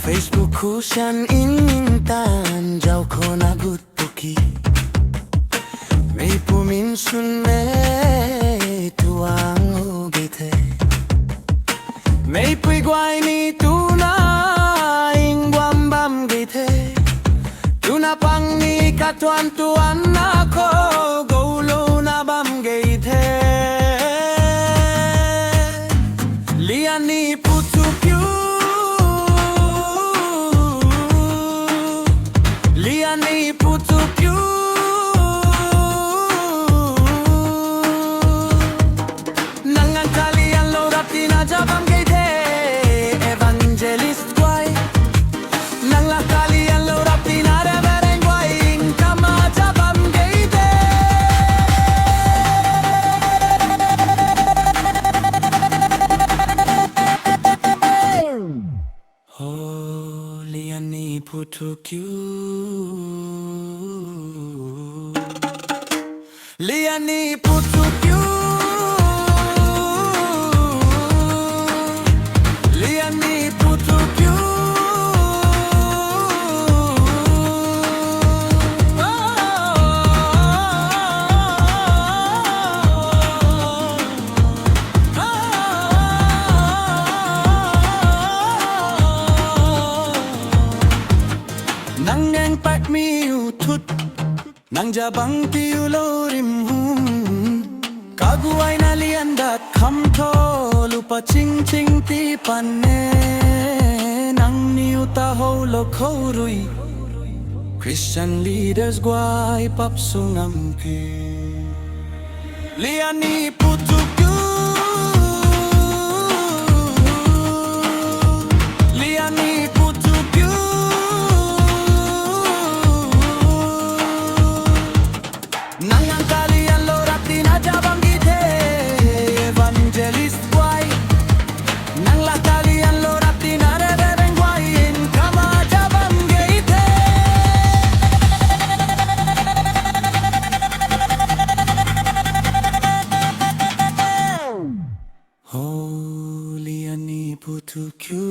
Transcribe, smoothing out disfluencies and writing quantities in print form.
Facebookku siyan inintan jauh ko nagutuki May puminsun may tuang ugite May puigway ni tunaing guambam gite Tuna pang ni katuan-tuan ako gaulo na bam gite Lian ni putukyu Ni putukyu Nangang kalian lorap tinajabam gite Evangelist guay Nanglah kalian lorap tinarebereng guay Ingkama jabam gite Oh, lian ni putukyu Lian ni putukyu Lian ni putukyu Nang eng pak mi utut Nang jabang tiulo rimhum Kaguay na liandat kamto Lupa ching ti panne Nang niuta holo korui Christian leaders guay papsungam ki Lian ni putukyu Lian ni putukyu Nangang kalian lorap tinajabam gite Evangelist guay Nanglah kalian lorap tinarebereng guay Ingkama jabam gite Oh, lian ni putukyu